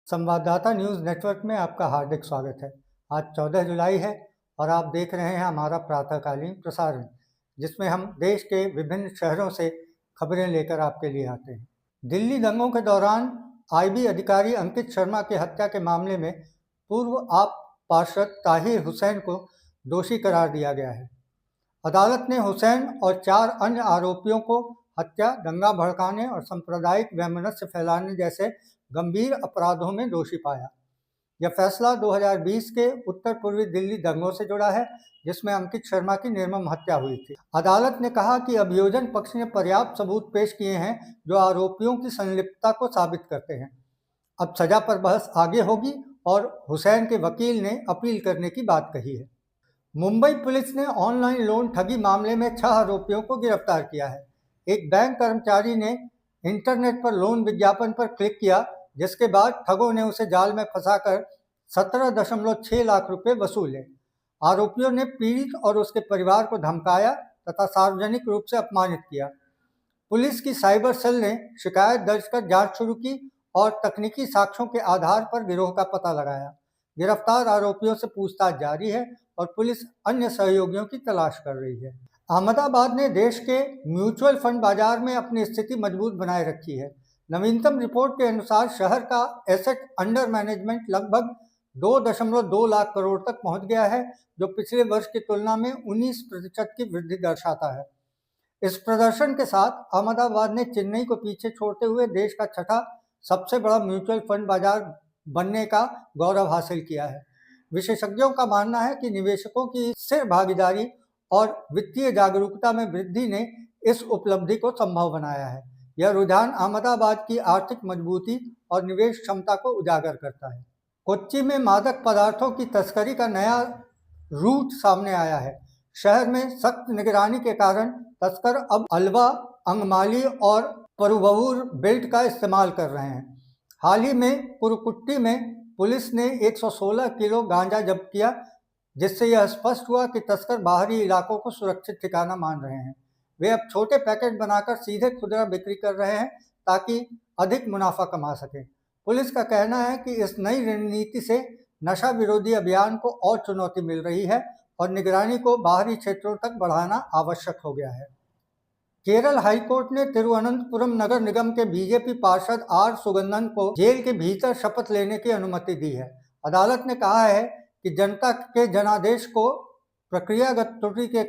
संवाददाता news network में आपका हार्दिक स्वागत है। आज 14 जुलाई है और आप देख रहे हैं हमारा प्रातःकालीन प्रसारण, जिसमें हम देश के विभिन्न शहरों से खबरें लेकर आपके लिए आते हैं। दिल्ली दंगों के दौरान आईबी अधिकारी अंकित शर्मा की हत्या के मामले में पूर्व आप पार्षद ताहिर हुसैन को दोषी करार दिया गया है। अदालत ने हुसैन और 4 अन्य आरोपियों को हत्या, दंगा भड़काने और सांप्रदायिक वैमनस्य फैलाने जैसे गंभीर अपराधों में दोषी पाया। यह फैसला 2020 के उत्तर पूर्वी दिल्ली दंगों से जुड़ा है, जिसमें अंकित शर्मा की निर्मम हत्या हुई थी। अदालत ने कहा कि अभियोजन पक्ष ने पर्याप्त सबूत पेश किए हैं जो आरोपियों की संलिप्तता को साबित करते हैं। अब सजा पर बहस आगे होगी और हुसैन के वकील ने अपील करने की बात कही है। मुंबई पुलिस ने ऑनलाइन लोन ठगी मामले में 6 आरोपियों को गिरफ्तार किया है। एक बैंक कर्मचारी ने इंटरनेट पर लोन विज्ञापन पर क्लिक किया, जिसके बाद ठगों ने उसे जाल में फंसाकर 17.6 लाख रुपए वसूले। आरोपियों ने पीड़ित और उसके परिवार को धमकाया तथा सार्वजनिक रूप से अपमानित किया। पुलिस की साइबर सेल ने शिकायत दर्ज कर जांच शुरू की और तकनीकी साक्ष्यों के आधार पर गिरोह का पता लगाया। गिरफ्तार आरोपियों से पूछताछ जारी है और पुलिस अन्य सहयोगियों की तलाश कर रही है। अहमदाबाद ने देश के म्यूचुअल फंड बाजार में अपनी स्थिति मजबूत बनाए रखी है। नवीनतम रिपोर्ट के अनुसार शहर का एसेट अंडर मैनेजमेंट लगभग 2.2 लाख करोड़ तक पहुंच गया है, जो पिछले वर्ष की तुलना में 19% की वृद्धि दर्शाता है। इस प्रदर्शन के साथ अहमदाबाद ने चेन्नई को पीछे छोड़ते हुए देश का 6ठा सबसे बड़ा म्यूचुअल फंड बाजार बनने का गौरव हासिल किया है। विशेषज्ञों का मानना है कि निवेशकों की स्थिर भागीदारी और वित्तीय जागरूकता में वृद्धि ने इस उपलब्धि को संभव बनाया है। यह रुझान अहमदाबाद की आर्थिक मजबूती और निवेश क्षमता को उजागर करता है। कोच्चि में मादक पदार्थों की तस्करी का नया रूट सामने आया है। शहर में सख्त निगरानी के कारण तस्कर अब अल्वा, अंगमाली और परुवूर बेल्ट का इस्तेमाल कर रहे हैं। हाल ही में पुरुकुट्टी में पुलिस ने 116 किलो गांजा जब्त किया, जिससे यह स्पष्ट हुआ कि तस्कर बाहरी इलाकों को सुरक्षित ठिकाना मान रहे हैं। वे अब छोटे पैकेट बनाकर सीधे खुदरा बिक्री कर रहे हैं ताकि अधिक मुनाफा कमा सकें। पुलिस का कहना है कि इस नई रणनीति से नशा विरोधी अभियान को और चुनौती मिल रही है और निगरानी को बाहरी क्षेत्रों तक बढ़ाना आवश्यक हो गया है। केरल हाईकोर्ट ने तिरुवनंतपुरम नगर निगम के बीजेपी पार्षद आर सुगंधन को जेल के भीतर शपथ लेने की अनुमति दी है। अदालत ने कहा है कि जनता के जनादेश को प्रक्रियागत त्रुटि के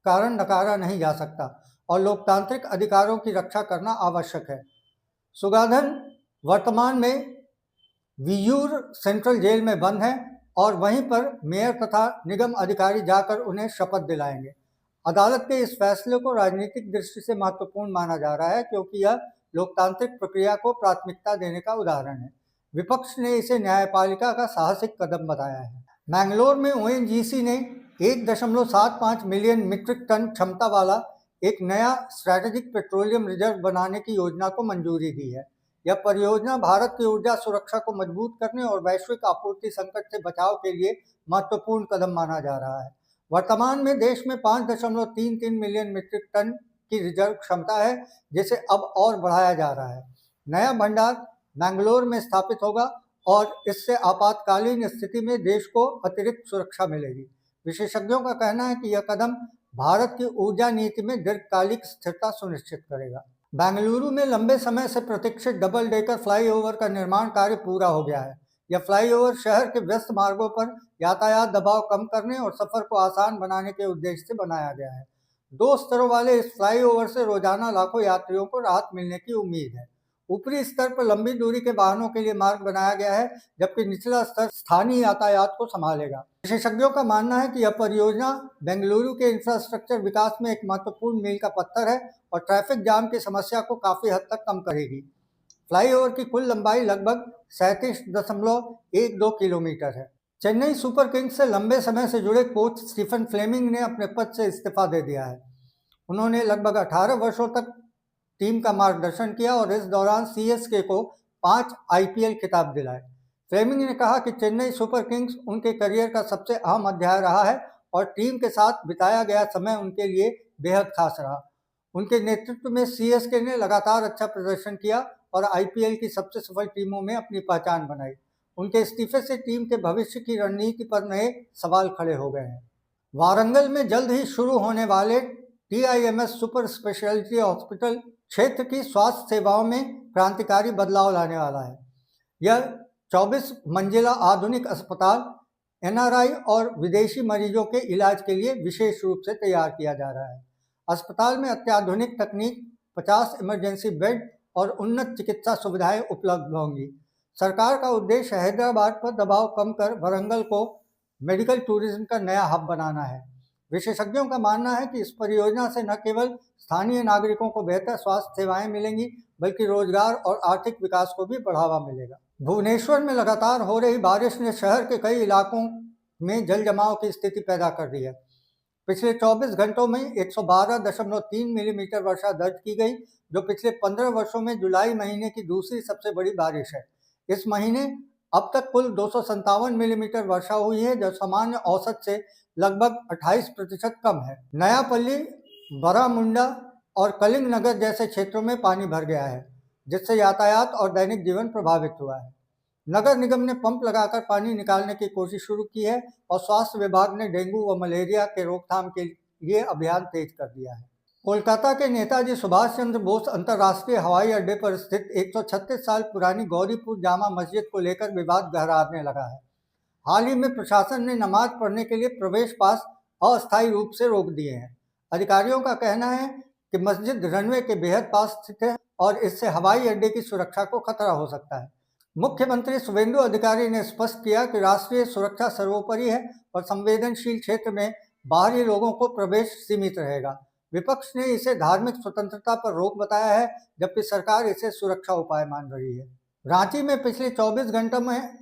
कारण नकारा नहीं जा सकता और लोकतांत्रिक अधिकारों की रक्षा करना आवश्यक है। सुगंधन वर्तमान में वियूर सेंट्रल जेल में बंद है और वहीं पर मेयर तथा निगम अधिकारी जाकर उन्हें शपथ दिलाएंगे। अदालत के इस फैसले को राजनीतिक दृष्टि से महत्वपूर्ण माना जा रहा है, क्योंकि यह लोकतांत्रिक प्रक्रिया को प्राथमिकता देने का उदाहरण है। विपक्ष ने इसे न्यायपालिका का साहसिक कदम बताया है। मैंगलोर में ओएनजीसी ने 1.75 मिलियन मीट्रिक टन क्षमता वाला एक नया स्ट्रैटेजिक पेट्रोलियम रिजर्व बनाने की योजना को मंजूरी दी है। यह परियोजना भारत की ऊर्जा सुरक्षा को मजबूत करने और वैश्विक आपूर्ति संकट से बचाव के लिए महत्वपूर्ण कदम माना जा रहा है। वर्तमान में देश में 5.33 मिलियन मीट्रिक टन की रिजर्व क्षमता है, जिसे अब और बढ़ाया जा रहा है। नया भंडार मैंगलोर में स्थापित होगा और इससे आपातकालीन स्थिति में देश को अतिरिक्त सुरक्षा मिलेगी। विशेषज्ञों का कहना है कि यह कदम भारत की ऊर्जा नीति में दीर्घकालिक स्थिरता सुनिश्चित करेगा। बेंगलुरु में लंबे समय से प्रतीक्षित डबल डेकर फ्लाईओवर का निर्माण कार्य पूरा हो गया है। यह फ्लाईओवर शहर के व्यस्त मार्गों पर यातायात दबाव कम करने और सफर को आसान बनाने के उद्देश्य से बनाया गया है। 2 स्तरों वाले इस फ्लाईओवर से रोजाना लाखों यात्रियों को राहत मिलने की उम्मीद है। ऊपरी स्तर पर लंबी दूरी के वाहनों के लिए मार्ग बनाया गया है, जबकि निचला स्तर स्थानीय यातायात को संभालेगा। विशेषज्ञों का मानना है कि यह परियोजना बेंगलुरु के इंफ्रास्ट्रक्चर विकास में एक महत्वपूर्ण मील का पत्थर है और ट्रैफिक जाम की समस्या को काफी हद तक कम करेगी। फ्लाईओवर की कुल लंबाई लगभग 37.12 किलोमीटर है। चेन्नई सुपर किंग्स से लंबे समय से जुड़े कोच स्टीफन फ्लेमिंग ने अपने पद से इस्तीफा दे दिया है। उन्होंने लगभग 18 वर्षों तक टीम का मार्गदर्शन किया और इस दौरान सीएसके को 5 आईपीएल खिताब दिलाए। फ्लेमिंग ने कहा कि चेन्नई सुपर किंग्स उनके करियर का सबसे अहम अध्याय रहा है और टीम के साथ बिताया गया समय उनके लिए बेहद खास रहा। उनके नेतृत्व में सीएसके ने लगातार अच्छा प्रदर्शन किया और आईपीएल की सबसे सफल टीमों में अपनी पहचान बनाई। उनके इस्तीफे से टीम के भविष्य की रणनीति पर नए सवाल खड़े हो गए हैं। वारंगल में जल्द ही शुरू होने वाले TIMS सुपर स्पेशलिटी हॉस्पिटल क्षेत्र की स्वास्थ्य सेवाओं में क्रांतिकारी बदलाव लाने वाला है। यह 24 मंजिला आधुनिक अस्पताल NRI और विदेशी मरीजों के इलाज के लिए विशेष रूप से तैयार किया जा रहा है। अस्पताल में अत्याधुनिक तकनीक, 50 इमरजेंसी बेड और उन्नत चिकित्सा सुविधाएं उपलब्ध होंगी। सरकार का उद्देश्य हैदराबाद पर दबाव कम कर वारंगल को मेडिकल टूरिज्म का नया हब बनाना है। विशेषज्ञों का मानना है कि इस परियोजना से न केवल स्थानीय नागरिकों को बेहतर स्वास्थ्य सेवाएं मिलेंगी, बल्कि रोजगार और आर्थिक विकास को भी बढ़ावा मिलेगा। भुवनेश्वर में लगातार हो रही बारिश ने शहर के कई इलाकों में जल जमाव की स्थिति पैदा कर दी है। पिछले 24 घंटों में 112.3 मिलीमीटर वर्षा दर्ज की गई, जो पिछले 15 वर्षों में जुलाई महीने की दूसरी सबसे बड़ी बारिश है। इस महीने अब तक कुल 257 मिलीमीटर वर्षा हुई है, जो सामान्य औसत से लगभग 28% कम है। नयापल्ली, बरामुंडा और कलिंग नगर जैसे क्षेत्रों में पानी भर गया है, जिससे यातायात और दैनिक जीवन प्रभावित हुआ है। नगर निगम ने पंप लगाकर पानी निकालने की कोशिश शुरू की है और स्वास्थ्य विभाग ने डेंगू व मलेरिया के रोकथाम के लिए अभियान तेज कर दिया है। कोलकाता के नेताजी सुभाष चंद्र बोस अंतर्राष्ट्रीय हवाई अड्डे पर स्थित 136 साल पुरानी गौरीपुर जामा मस्जिद को लेकर विवाद गहराने लगा है। हाल ही में प्रशासन ने नमाज पढ़ने के लिए प्रवेश पास अस्थायी रूप से रोक दिए हैं। अधिकारियों का कहना है कि मस्जिद रनवे के बेहद पास स्थित है और इससे हवाई अड्डे की सुरक्षा को खतरा हो सकता है। मुख्यमंत्री शुभेंदु अधिकारी ने स्पष्ट किया कि राष्ट्रीय सुरक्षा सर्वोपरि है और संवेदनशील क्षेत्र में बाहरी लोगों को प्रवेश सीमित रहेगा। विपक्ष ने इसे धार्मिक स्वतंत्रता पर रोक बताया है, जबकि सरकार इसे सुरक्षा उपाय मान रही है। रांची में पिछले 24 घंटों में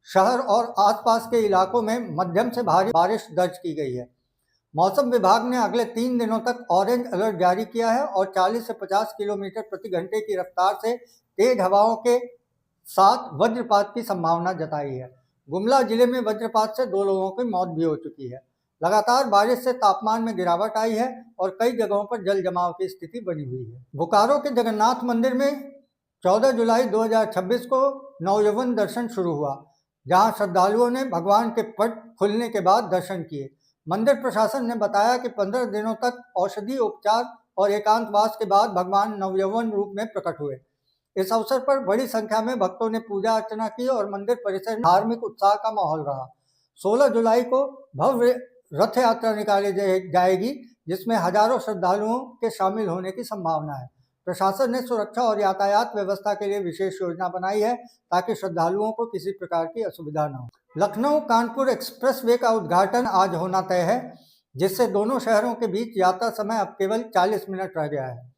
शहर और आसपास के इलाकों में मध्यम से भारी बारिश दर्ज की गई है। मौसम विभाग ने अगले 3 दिनों तक ऑरेंज अलर्ट जारी किया है और 40 से 50 किलोमीटर प्रति घंटे की रफ्तार से तेज हवाओं के साथ वज्रपात की संभावना जताई है। गुमला जिले में वज्रपात से 2 लोगों की मौत भी हो चुकी है। लगातार बारिश से तापमान में गिरावट आई है और कई जगहों पर जल जमाव की स्थिति बनी हुई है। बोकारो के जगन्नाथ मंदिर में 14 जुलाई 2026 को नवयवन दर्शन शुरू हुआ, जहां श्रद्धालुओं ने भगवान के पट खुलने के बाद दर्शन किए। मंदिर प्रशासन ने बताया कि 15 दिनों तक औषधि उपचार और एकांतवास के बाद भगवान नवयवन रूप में प्रकट हुए। इस अवसर पर बड़ी संख्या में भक्तों ने पूजा अर्चना की और मंदिर परिसर में धार्मिक उत्साह का माहौल रहा। 16 जुलाई को भव्य रथ यात्रा निकाली जाएगी, जिसमें हजारों श्रद्धालुओं के शामिल होने की संभावना है। प्रशासन ने सुरक्षा और यातायात व्यवस्था के लिए विशेष योजना बनाई है, ताकि श्रद्धालुओं को किसी प्रकार की असुविधा न हो। लखनऊ कानपुर एक्सप्रेसवे का उद्घाटन आज होना तय है, जिससे दोनों शहरों के बीच यात्रा समय अब केवल 40 मिनट रह गया है।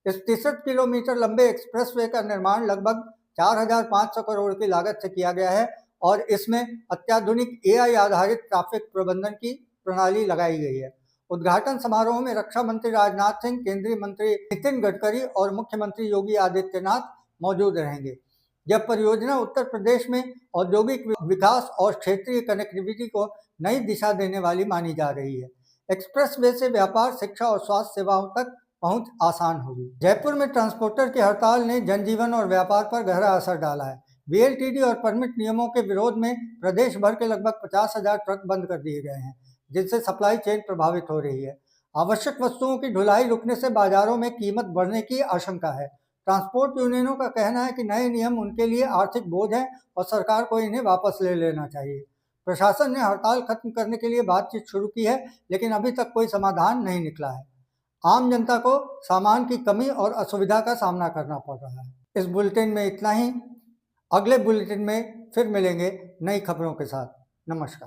इस 63 किलोमीटर लंबे एक्सप्रेसवे का निर्माण लगभग 4,500 करोड़ की लागत से किया गया है और इसमें अत्याधुनिक AI आधारित ट्रैफिक प्रबंधन की प्रणाली लगाई गई है। उद्घाटन समारोह में रक्षा मंत्री राजनाथ सिंह, केंद्रीय मंत्री नितिन गडकरी और मुख्यमंत्री योगी आदित्यनाथ मौजूद रहेंगे। यह परियोजना उत्तर प्रदेश में औद्योगिक विकास और क्षेत्रीय कनेक्टिविटी को नई दिशा देने वाली मानी जा रही है। एक्सप्रेसवे से व्यापार, शिक्षा और स्वास्थ्य सेवाओं तक पहुंच आसान होगी। जयपुर में ट्रांसपोर्टर की हड़ताल ने जनजीवन और व्यापार पर गहरा असर डाला है। BLTD और परमिट नियमों के विरोध में प्रदेश भर के लगभग 50,000 ट्रक बंद कर दिए गए हैं, जिससे सप्लाई चेन प्रभावित हो रही है। आवश्यक वस्तुओं की ढुलाई रुकने से बाजारों में कीमत बढ़ने की आशंका है। ट्रांसपोर्ट यूनियनों का कहना है कि नए नियम उनके लिए आर्थिक बोझ हैं और सरकार को इन्हें वापस ले लेना चाहिए। प्रशासन ने हड़ताल खत्म करने के लिए बातचीत शुरू की है, लेकिन अभी तक कोई समाधान नहीं निकला है। आम जनता को सामान की कमी और असुविधा का सामना करना पड़ रहा है। इस बुलेटिन में इतना ही। अगले बुलेटिन में फिर मिलेंगे नई खबरों के साथ। नमस्कार।